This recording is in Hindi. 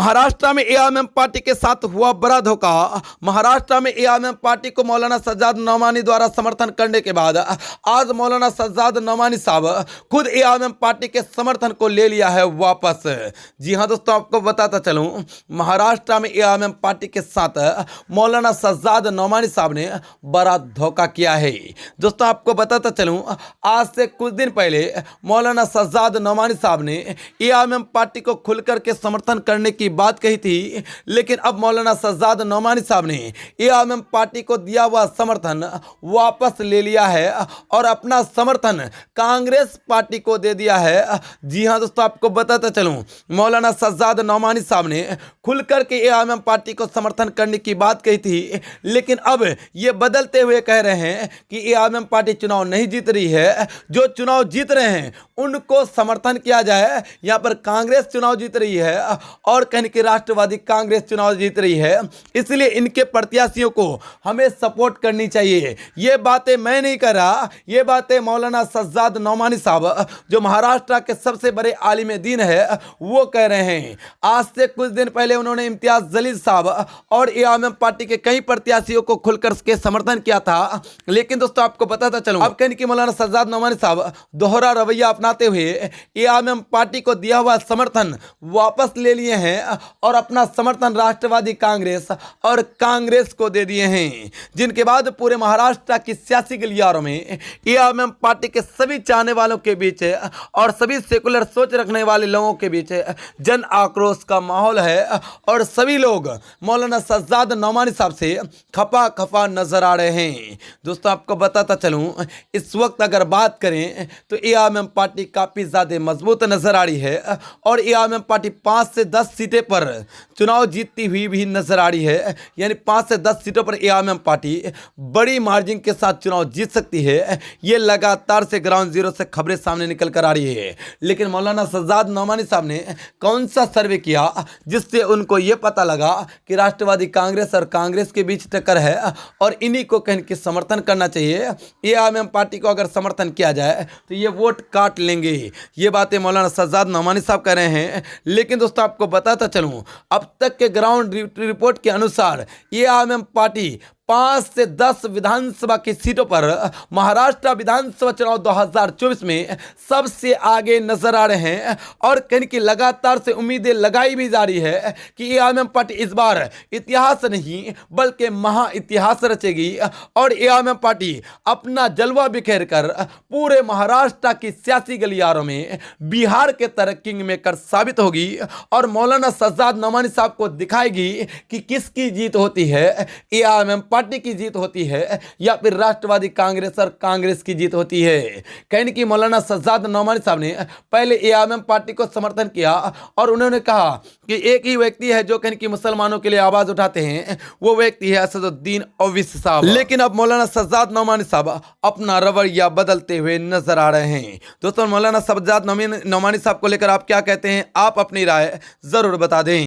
महाराष्ट्र में एआईएमआईएम पार्टी के साथ हुआ बड़ा धोखा। महाराष्ट्र में एआईएमआईएम पार्टी को मौलाना सज्जाद नौमानी द्वारा समर्थन करने के बाद आज मौलाना सज्जाद नौमानी साहब खुद एआईएमआईएम पार्टी के समर्थन को ले लिया है वापस। जी हां दोस्तों, आपको बताता चलूं, महाराष्ट्र में एआईएमआईएम पार्टी के साथ मौलाना सज्जाद नौमानी साहब ने बड़ा धोखा किया है। दोस्तों आपको बताता चलूं, आज से कुछ दिन पहले मौलाना सज्जाद नौमानी साहब ने एआईएमआईएम पार्टी को खुलकर के समर्थन करने की बात कही थी, लेकिन अब मौलाना सज्जाद नौमानी साहब ने एआईएमआईएम पार्टी को दिया हुआ समर्थन वापस ले लिया है और अपना समर्थन कांग्रेस पार्टी को दे दिया है। जी हां दोस्तों, आपको बताता चलूं, मौलाना सज्जाद नौमानी साहब ने खुलकर के एआईएमआईएम पार्टी को समर्थन करने की बात कही थी, लेकिन अब ये बदलते हुए कह रहे हैं कि एआईएमआईएम पार्टी चुनाव नहीं जीत रही है, जो चुनाव जीत रहे हैं उनको समर्थन किया जाए। यहां पर कांग्रेस चुनाव जीत रही है और कहीं कि राष्ट्रवादी कांग्रेस चुनाव जीत रही है, इसलिए इनके प्रत्याशियों को हमें सपोर्ट करनी चाहिए। ये बातें मैं नहीं कर रहा, ये बातें मौलाना सज्जाद नौमानी साहब जो महाराष्ट्र के सबसे बड़े आलिम दीन है वो कह रहे हैं। आज से कुछ दिन पहले उन्होंने इम्तियाज जलील साहब और एआईएमआईएम पार्टी के कई प्रत्याशियों को खुलकर के समर्थन किया था, लेकिन दोस्तों आपको बताता चलूं, अब कहीं कि मौलाना सज्जाद नौमानी साहब दोहरा रवैया अपनाते हुए एआईएमआईएम पार्टी को दिया हुआ समर्थन वापस ले लिए हैं और अपना समर्थन राष्ट्रवादी कांग्रेस और कांग्रेस को दे दिए हैं, जिनके बाद पूरे महाराष्ट्र की सियासी गलियारों में एआईएमआईएम पार्टी के सभी चाहने वालों के बीच और सभी सेकुलर सोच रखने वाले लोगों के बीच जन आक्रोश का माहौल है और सभी लोग मौलाना सज्जाद नौमानी साहब से खफा खफा नजर आ रहे हैं। दोस्तों आपको बताता चलूं, इस वक्त अगर बात करें तो एआईएमआईएम पार्टी काफी ज्यादा मजबूत नजर आ रही है और एआईएमआईएम पार्टी 5 से 10 सीटें पर चुनाव जीतती हुई भी नजर आ रही है, यानी 5 से 10 सीटों पर एआईएमआईएम पार्टी बड़ी मार्जिन के साथ चुनाव जीत सकती है। ये लगातार से ग्राउंड जीरो से खबरें सामने निकल कर आ रही है, लेकिन मौलाना सज्जाद नौमानी साहब ने कौन सा सर्वे किया जिससे उनको ये पता लगा कि राष्ट्रवादी कांग्रेस और कांग्रेस के बीच टक्कर है और इन्हीं को कहीं के समर्थन करना चाहिए। एआईएमआईएम पार्टी को अगर समर्थन किया जाए तो ये वोट काट लेंगे। ये बातें मौलाना सज्जाद नौमानी साहब कह रहे हैं, लेकिन दोस्तों आपको बताता चलूं, अब तक के ग्राउंड रिपोर्ट के अनुसार एआईएमआईएम पार्टी 5 से 10 विधानसभा की सीटों पर महाराष्ट्र विधानसभा चुनाव 2024 में सबसे आगे नजर आ रहे हैं और कहीं की लगातार से उम्मीदें लगाई भी जा रही है कि एआईएमआईएम पार्टी इस बार इतिहास नहीं बल्कि महा इतिहास रचेगी और एआईएमआईएम पार्टी अपना जलवा बिखेर कर पूरे महाराष्ट्र की सियासी गलियारों में बिहार के तरह किंग मेकर साबित होगी और मौलाना सज्जाद नौमानी साहब को दिखाएगी कि किसकी जीत होती है, एआईएमआईएम पार्टी की जीत होती है या फिर राष्ट्रवादी कांग्रेस और कांग्रेस की जीत होती है। कहीं कि मौलाना सज्जाद नौमानी साहब ने पहले एआईएमआईएम पार्टी को समर्थन किया और उन्होंने कहा कि एक ही व्यक्ति है जो कहीं कि मुसलमानों के लिए आवाज उठाते हैं, वो व्यक्ति है असदुद्दीन ओवैसी साहब। लेकिन अब मौलाना सज्जाद नौमानी साहब अपना रवैया बदलते हुए नजर आ रहे हैं। दोस्तों मौलाना सज्जाद नौमानी साहब को लेकर आप क्या कहते हैं, आप अपनी राय जरूर बता दें।